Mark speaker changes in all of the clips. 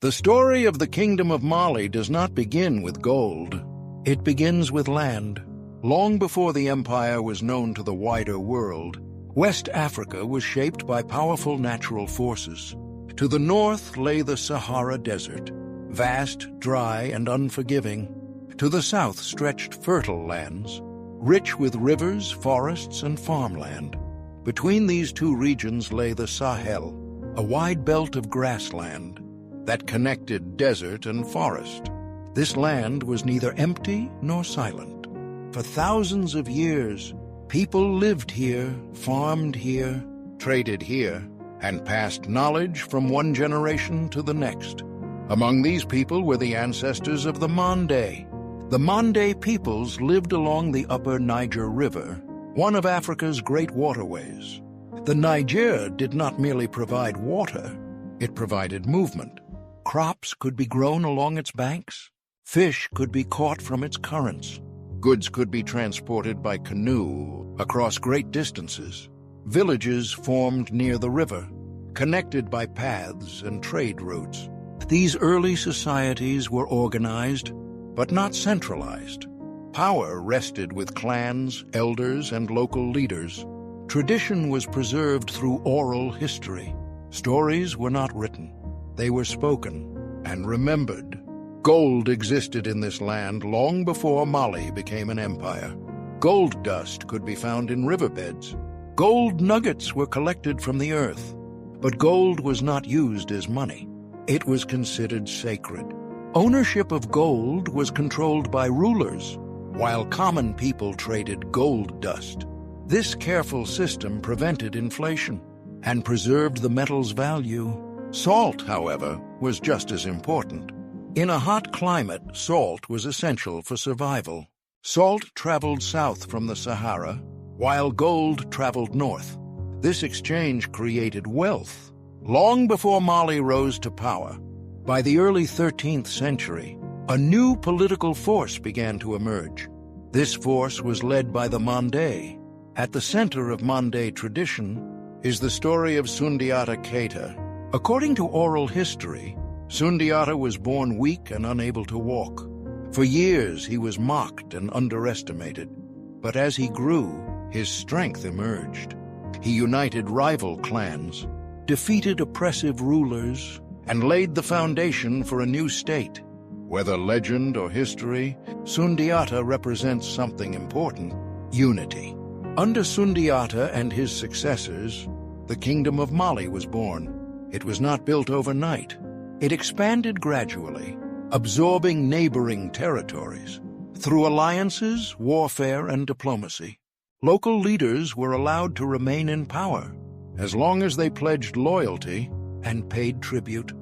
Speaker 1: The story of the Kingdom of Mali does not begin with gold. It begins with land. Long before the empire was known to the wider world, West Africa was shaped by powerful natural forces. To the north lay the Sahara Desert, vast, dry, and unforgiving. To the south stretched fertile lands, rich with rivers, forests, and farmland. Between these two regions lay the Sahel, a wide belt of grassland that connected desert and forest. This land was neither empty nor silent. For thousands of years, people lived here, farmed here, traded here, and passed knowledge from one generation to the next. Among these people were the ancestors of the Mandé. The Mandé peoples lived along the upper Niger River, one of Africa's great waterways. The Niger did not merely provide water, it provided movement. Crops could be grown along its banks. Fish could be caught from its currents. Goods could be transported by canoe across great distances. Villages formed near the river, connected by paths and trade routes. These early societies were organized, but not centralized. Power rested with clans, elders, and local leaders. Tradition was preserved through oral history. Stories were not written. They were spoken and remembered. Gold existed in this land long before Mali became an empire. Gold dust could be found in riverbeds. Gold nuggets were collected from the earth. But gold was not used as money. It was considered sacred. Ownership of gold was controlled by rulers, while common people traded gold dust. This careful system prevented inflation and preserved the metal's value. Salt, however, was just as important. In a hot climate, salt was essential for survival. Salt traveled south from the Sahara, while gold traveled north. This exchange created wealth. Long before Mali rose to power, by the early 13th century, a new political force began to emerge. This force was led by the Mandé. At the center of Mandé tradition is the story of Sundiata Keita. According to oral history, Sundiata was born weak and unable to walk. For years he was mocked and underestimated, but as he grew, his strength emerged. He united rival clans, defeated oppressive rulers, and laid the foundation for a new state. Whether legend or history, Sundiata represents something important: unity. Under Sundiata and his successors, the Kingdom of Mali was born. It was not built overnight. It expanded gradually, absorbing neighboring territories. Through alliances, warfare, and diplomacy, local leaders were allowed to remain in power, as long as they pledged loyalty and paid tribute.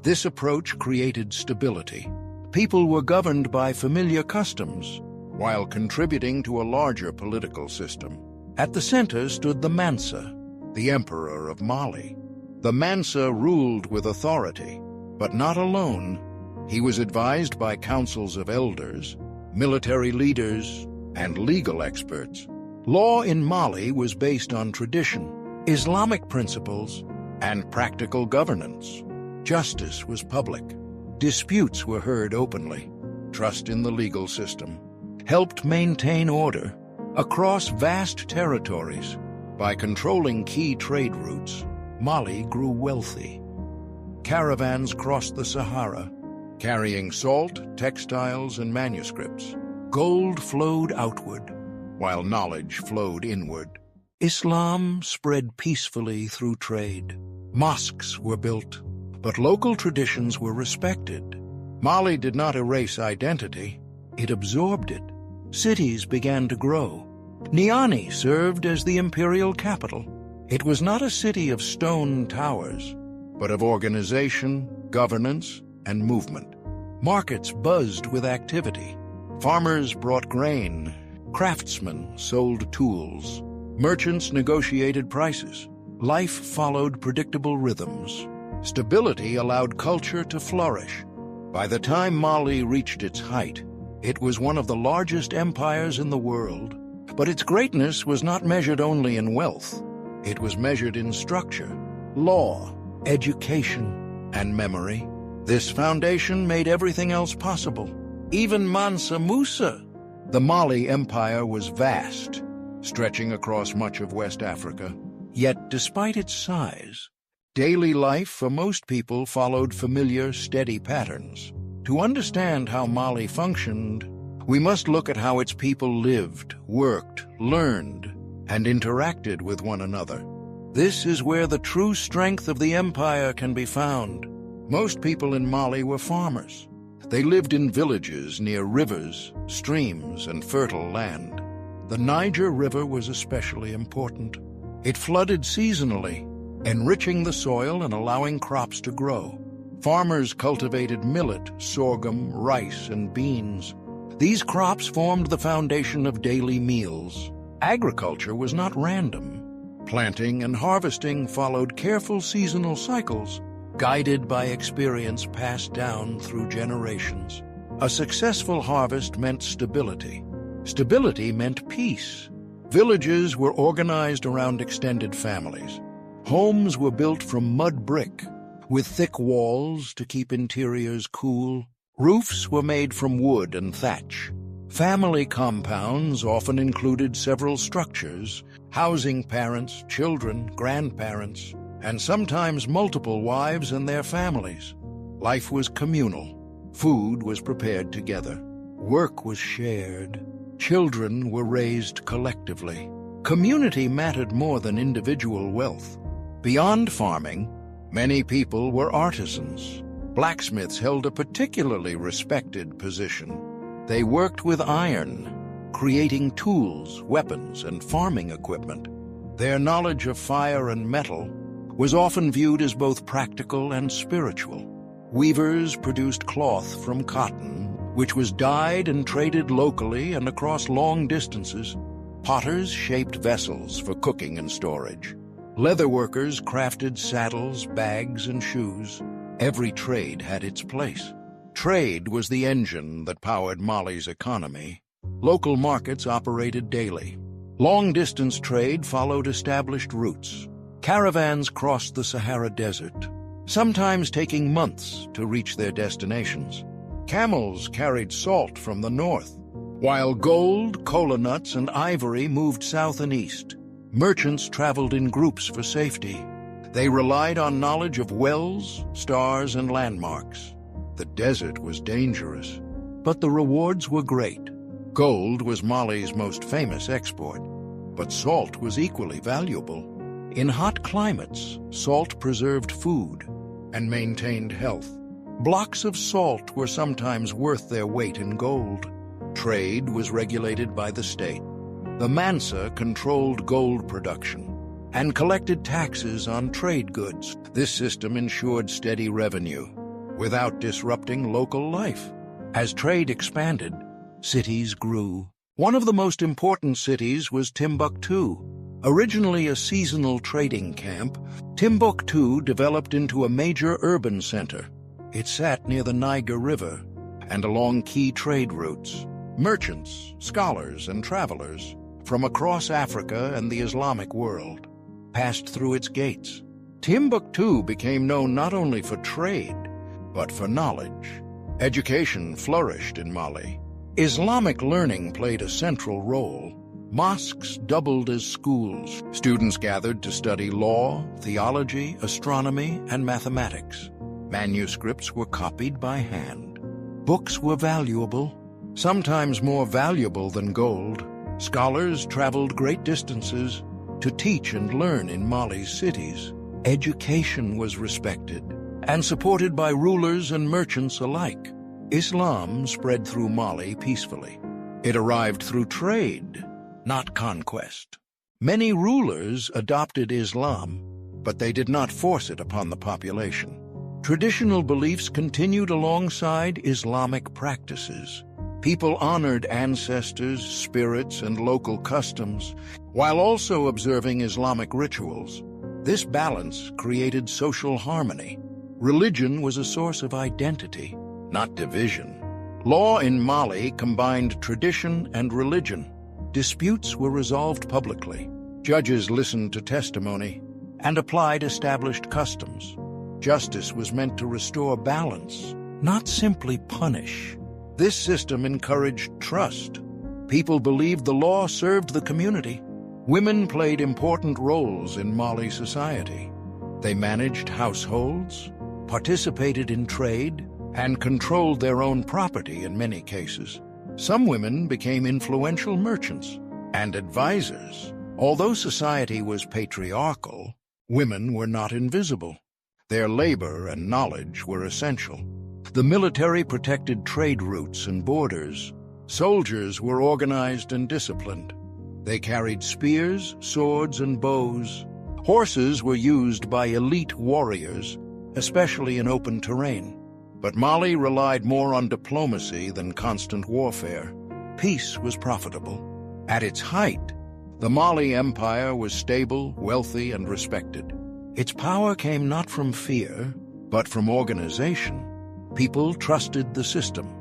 Speaker 1: This approach created stability. People were governed by familiar customs, while contributing to a larger political system. At the center stood the Mansa, the Emperor of Mali. The Mansa ruled with authority, but not alone. He was advised by councils of elders, military leaders, and legal experts. Law in Mali was based on tradition, Islamic principles, and practical governance. Justice was public. Disputes were heard openly. Trust in the legal system helped maintain order across vast territories. By controlling key trade routes, Mali grew wealthy. Caravans crossed the Sahara, carrying salt, textiles, and manuscripts. Gold flowed outward, while knowledge flowed inward. Islam spread peacefully through trade. Mosques were built, but local traditions were respected. Mali did not erase identity, it absorbed it. Cities began to grow. Niani served as the imperial capital. It was not a city of stone towers, but of organization, governance, and movement. Markets buzzed with activity. Farmers brought grain. Craftsmen sold tools. Merchants negotiated prices. Life followed predictable rhythms. Stability allowed culture to flourish. By the time Mali reached its height, it was one of the largest empires in the world. But its greatness was not measured only in wealth. It was measured in structure, law, education, and memory. This foundation made everything else possible, even Mansa Musa. The Mali Empire was vast, stretching across much of West Africa. Yet, despite its size, daily life for most people followed familiar, steady patterns. To understand how Mali functioned, we must look at how its people lived, worked, learned, and interacted with one another. This is where the true strength of the empire can be found. Most people in Mali were farmers. They lived in villages near rivers, streams, and fertile land. The Niger River was especially important. It flooded seasonally, enriching the soil and allowing crops to grow. Farmers cultivated millet, sorghum, rice, and beans. These crops formed the foundation of daily meals. Agriculture was not random. Planting and harvesting followed careful seasonal cycles, guided by experience passed down through generations. A successful harvest meant stability. Stability meant peace. Villages were organized around extended families. Homes were built from mud brick, with thick walls to keep interiors cool. Roofs were made from wood and thatch. Family compounds often included several structures, housing parents, children, grandparents, and sometimes multiple wives and their families. Life was communal. Food was prepared together. Work was shared. Children were raised collectively. Community mattered more than individual wealth. Beyond farming, many people were artisans. Blacksmiths held a particularly respected position. They worked with iron, creating tools, weapons, and farming equipment. Their knowledge of fire and metal was often viewed as both practical and spiritual. Weavers produced cloth from cotton, which was dyed and traded locally and across long distances. Potters shaped vessels for cooking and storage. Leatherworkers crafted saddles, bags, and shoes. Every trade had its place. Trade was the engine that powered Mali's economy. Local markets operated daily. Long-distance trade followed established routes. Caravans crossed the Sahara Desert, sometimes taking months to reach their destinations. Camels carried salt from the north, while gold, kola nuts, and ivory moved south and east. Merchants traveled in groups for safety. They relied on knowledge of wells, stars, and landmarks. The desert was dangerous, but the rewards were great. Gold was Mali's most famous export, but salt was equally valuable. In hot climates, salt preserved food and maintained health. Blocks of salt were sometimes worth their weight in gold. Trade was regulated by the state. The Mansa controlled gold production and collected taxes on trade goods. This system ensured steady revenue without disrupting local life. As trade expanded, cities grew. One of the most important cities was Timbuktu. Originally a seasonal trading camp, Timbuktu developed into a major urban center. It sat near the Niger River and along key trade routes. Merchants, scholars, and travelers from across Africa and the Islamic world passed through its gates. Timbuktu became known not only for trade, but for knowledge. Education flourished in Mali. Islamic learning played a central role. Mosques doubled as schools. Students gathered to study law, theology, astronomy, and mathematics. Manuscripts were copied by hand. Books were valuable, sometimes more valuable than gold. Scholars traveled great distances to teach and learn in Mali's cities. Education was respected and supported by rulers and merchants alike. Islam spread through Mali peacefully. It arrived through trade, not conquest. Many rulers adopted Islam, but they did not force it upon the population. Traditional beliefs continued alongside Islamic practices. People honored ancestors, spirits, and local customs, while also observing Islamic rituals. This balance created social harmony. Religion was a source of identity, not division. Law in Mali combined tradition and religion. Disputes were resolved publicly. Judges listened to testimony and applied established customs. Justice was meant to restore balance, not simply punish. This system encouraged trust. People believed the law served the community. Women played important roles in Mali society. They managed households, participated in trade, and controlled their own property in many cases. Some women became influential merchants and advisors. Although society was patriarchal, women were not invisible. Their labor and knowledge were essential. The military protected trade routes and borders. Soldiers were organized and disciplined. They carried spears, swords, and bows. Horses were used by elite warriors, especially in open terrain. But Mali relied more on diplomacy than constant warfare. Peace was profitable. At its height, the Mali Empire was stable, wealthy, and respected. Its power came not from fear, but from organization. People trusted the system.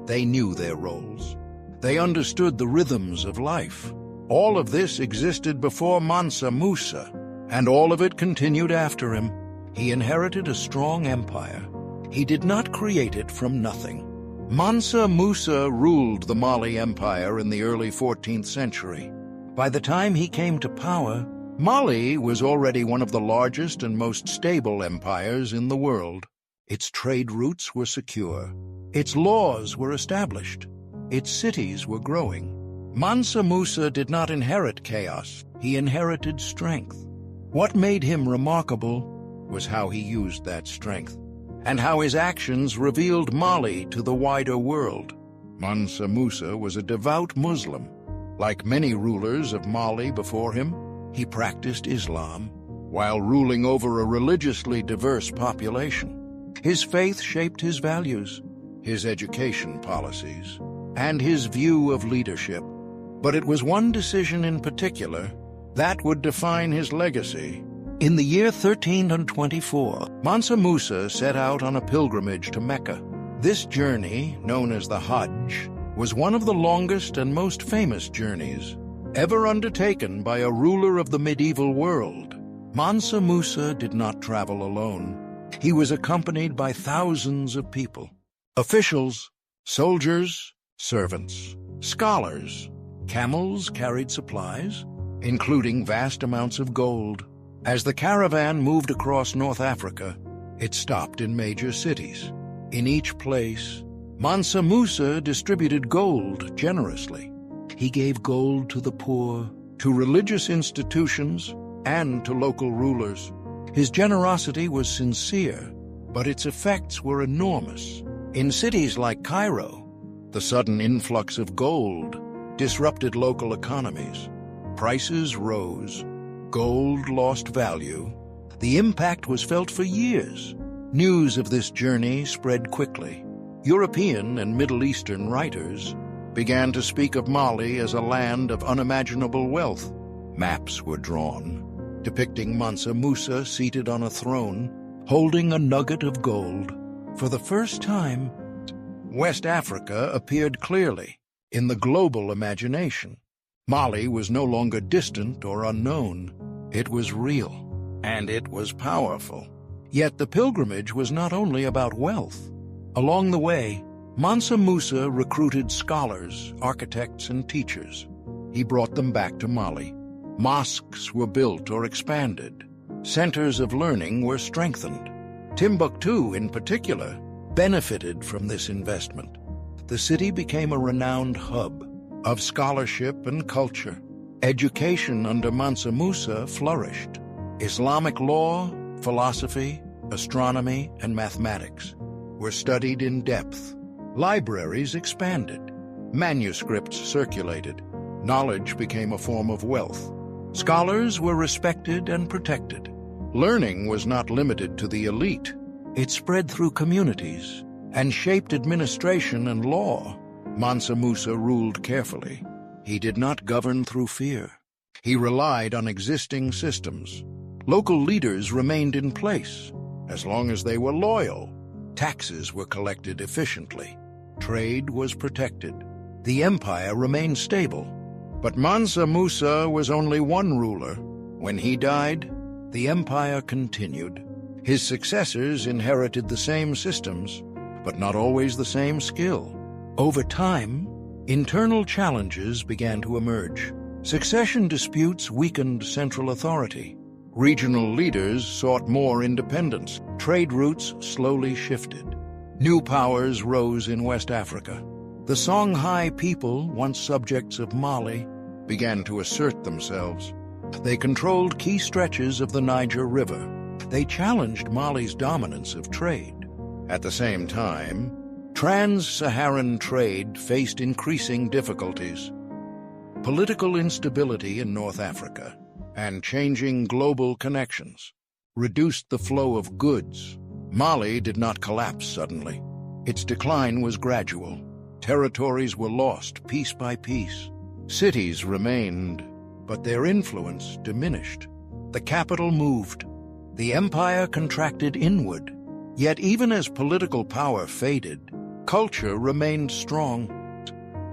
Speaker 1: They knew their roles. They understood the rhythms of life. All of this existed before Mansa Musa, and all of it continued after him. He inherited a strong empire. He did not create it from nothing. Mansa Musa ruled the Mali Empire in the early 14th century. By the time he came to power, Mali was already one of the largest and most stable empires in the world. Its trade routes were secure. Its laws were established. Its cities were growing. Mansa Musa did not inherit chaos. He inherited strength. What made him remarkable was how he used that strength, and how his actions revealed Mali to the wider world. Mansa Musa was a devout Muslim. Like many rulers of Mali before him, he practiced Islam while ruling over a religiously diverse population. His faith shaped his values, his education policies, and his view of leadership. But it was one decision in particular that would define his legacy. In the year 1324, Mansa Musa set out on a pilgrimage to Mecca. This journey, known as the Hajj, was one of the longest and most famous journeys ever undertaken by a ruler of the medieval world. Mansa Musa did not travel alone. He was accompanied by thousands of people: officials, soldiers, servants, scholars. Camels carried supplies, including vast amounts of gold. As the caravan moved across North Africa, it stopped in major cities. In each place, Mansa Musa distributed gold generously. He gave gold to the poor, to religious institutions, and to local rulers. His generosity was sincere, but its effects were enormous. In cities like Cairo, the sudden influx of gold disrupted local economies. Prices rose. Gold lost value. The impact was felt for years. News of this journey spread quickly. European and Middle Eastern writers began to speak of Mali as a land of unimaginable wealth. Maps were drawn, depicting Mansa Musa seated on a throne, holding a nugget of gold. For the first time, West Africa appeared clearly in the global imagination. Mali was no longer distant or unknown. It was real, and it was powerful. Yet the pilgrimage was not only about wealth. Along the way, Mansa Musa recruited scholars, architects, and teachers. He brought them back to Mali. Mosques were built or expanded. Centers of learning were strengthened. Timbuktu, in particular, benefited from this investment. The city became a renowned hub of scholarship and culture. Education under Mansa Musa flourished. Islamic law, philosophy, astronomy, and mathematics were studied in depth. Libraries expanded. Manuscripts circulated. Knowledge became a form of wealth. Scholars were respected and protected. Learning was not limited to the elite. It spread through communities and shaped administration and law. Mansa Musa ruled carefully. He did not govern through fear. He relied on existing systems. Local leaders remained in place as long as they were loyal. Taxes were collected efficiently. Trade was protected. The empire remained stable. But Mansa Musa was only one ruler. When he died, the empire continued. His successors inherited the same systems, but not always the same skill. Over time, internal challenges began to emerge. Succession disputes weakened central authority. Regional leaders sought more independence. Trade routes slowly shifted. New powers rose in West Africa. The Songhai people, once subjects of Mali, began to assert themselves. They controlled key stretches of the Niger River. They challenged Mali's dominance of trade. At the same time, trans-Saharan trade faced increasing difficulties. Political instability in North Africa and changing global connections reduced the flow of goods. Mali did not collapse suddenly. Its decline was gradual. Territories were lost piece by piece. Cities remained, but their influence diminished. The capital moved. The empire contracted inward. Yet even as political power faded, culture remained strong.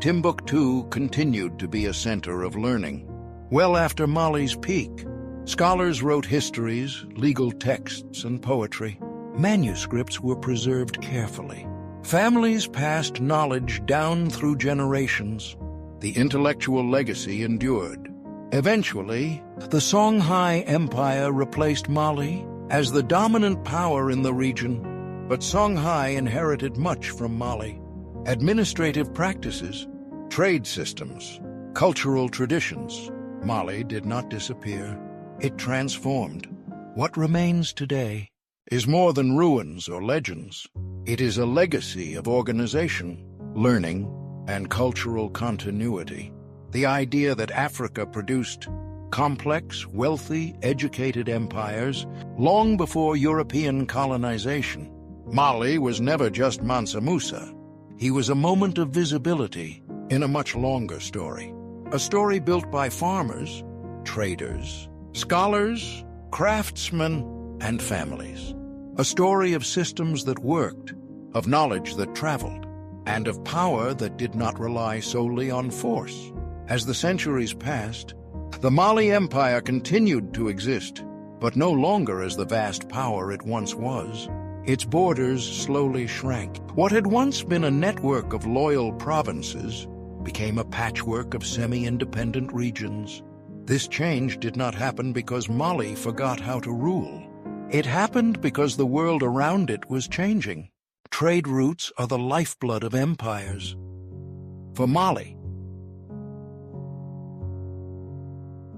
Speaker 1: Timbuktu continued to be a center of learning. Well after Mali's peak, scholars wrote histories, legal texts, and poetry. Manuscripts were preserved carefully. Families passed knowledge down through generations. The intellectual legacy endured. Eventually, the Songhai Empire replaced Mali as the dominant power in the region, but Songhai inherited much from Mali. Administrative practices, trade systems, cultural traditions. Mali did not disappear. It transformed. What remains today is more than ruins or legends. It is a legacy of organization, learning, and cultural continuity. The idea that Africa produced complex, wealthy, educated empires long before European colonization. Mali was never just Mansa Musa. He was a moment of visibility in a much longer story. A story built by farmers, traders, scholars, craftsmen, and families. A story of systems that worked, of knowledge that traveled, and of power that did not rely solely on force. As the centuries passed, the Mali Empire continued to exist, but no longer as the vast power it once was. Its borders slowly shrank. What had once been a network of loyal provinces became a patchwork of semi-independent regions. This change did not happen because Mali forgot how to rule. It happened because the world around it was changing. Trade routes are the lifeblood of empires. For Mali,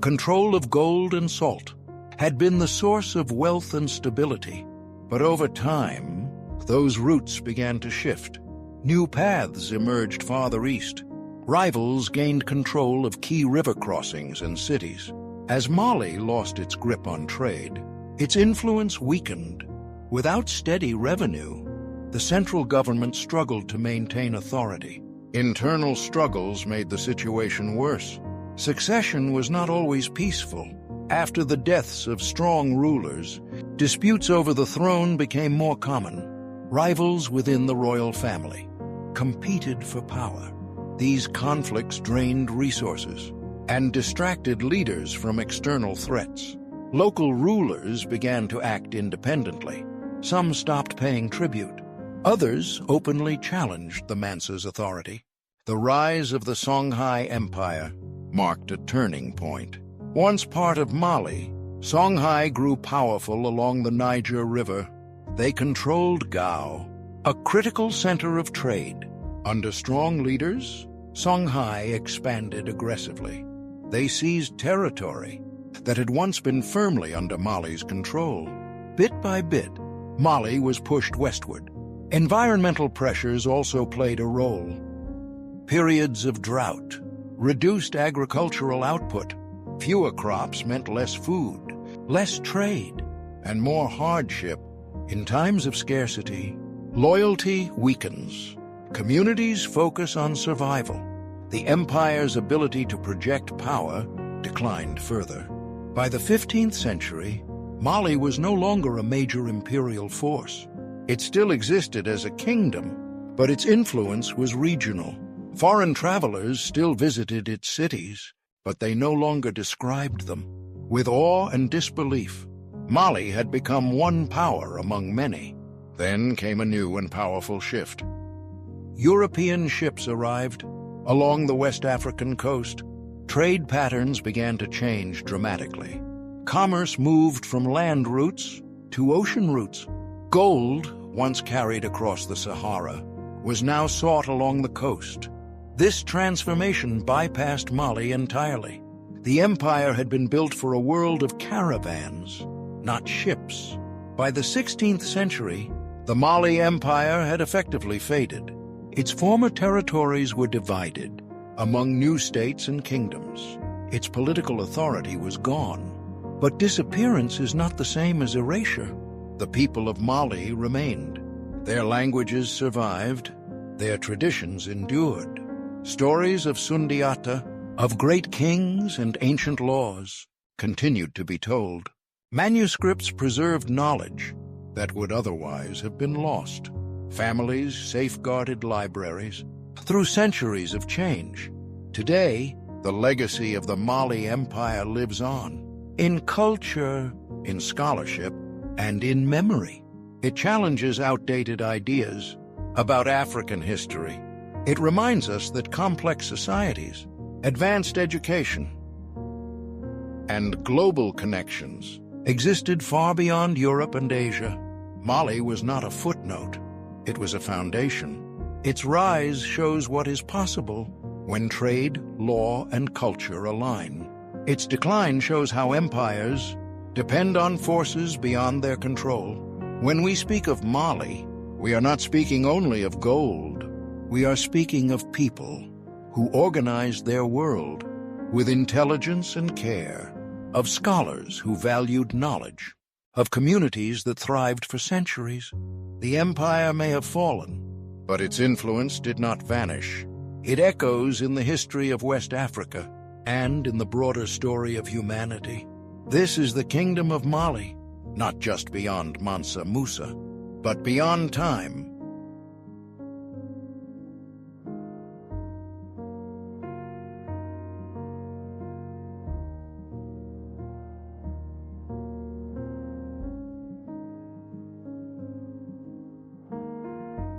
Speaker 1: control of gold and salt had been the source of wealth and stability. But over time, those routes began to shift. New paths emerged farther east. Rivals gained control of key river crossings and cities. As Mali lost its grip on trade, its influence weakened. Without steady revenue, the central government struggled to maintain authority. Internal struggles made the situation worse. Succession was not always peaceful. After the deaths of strong rulers, disputes over the throne became more common. Rivals within the royal family competed for power. These conflicts drained resources and distracted leaders from external threats. Local rulers began to act independently. Some stopped paying tribute. Others openly challenged the Mansa's authority. The rise of the Songhai Empire marked a turning point. Once part of Mali, Songhai grew powerful along the Niger River. They controlled Gao, a critical center of trade. Under strong leaders, Songhai expanded aggressively. They seized territory that had once been firmly under Mali's control. Bit by bit, Mali was pushed westward. Environmental pressures also played a role. Periods of drought reduced agricultural output. Fewer crops meant less food, less trade, and more hardship. In times of scarcity, loyalty weakens. Communities focus on survival. The empire's ability to project power declined further. By the 15th century, Mali was no longer a major imperial force. It still existed as a kingdom, but its influence was regional. Foreign travelers still visited its cities, but they no longer described them. With awe and disbelief, Mali had become one power among many. Then came a new and powerful shift. European ships arrived along the West African coast. Trade patterns began to change dramatically. Commerce moved from land routes to ocean routes. Gold, once carried across the Sahara, was now sought along the coast. This transformation bypassed Mali entirely. The empire had been built for a world of caravans, not ships. By the 16th century, the Mali Empire had effectively faded. Its former territories were divided among new states and kingdoms. Its political authority was gone. But disappearance is not the same as erasure. The people of Mali remained. Their languages survived. Their traditions endured. Stories of Sundiata, of great kings and ancient laws, continued to be told. Manuscripts preserved knowledge that would otherwise have been lost. Families safeguarded libraries through centuries of change. Today, the legacy of the Mali Empire lives on, in culture, in scholarship, and in memory. It challenges outdated ideas about African history. It reminds us that complex societies, advanced education, and global connections existed far beyond Europe and Asia. Mali was not a footnote. It was a foundation. Its rise shows what is possible when trade, law, and culture align. Its decline shows how empires depend on forces beyond their control. When we speak of Mali, we are not speaking only of gold. We are speaking of people who organized their world with intelligence and care, of scholars who valued knowledge, of communities that thrived for centuries. The empire may have fallen, but its influence did not vanish. It echoes in the history of West Africa and in the broader story of humanity. This is the Kingdom of Mali, not just beyond Mansa Musa, but beyond time,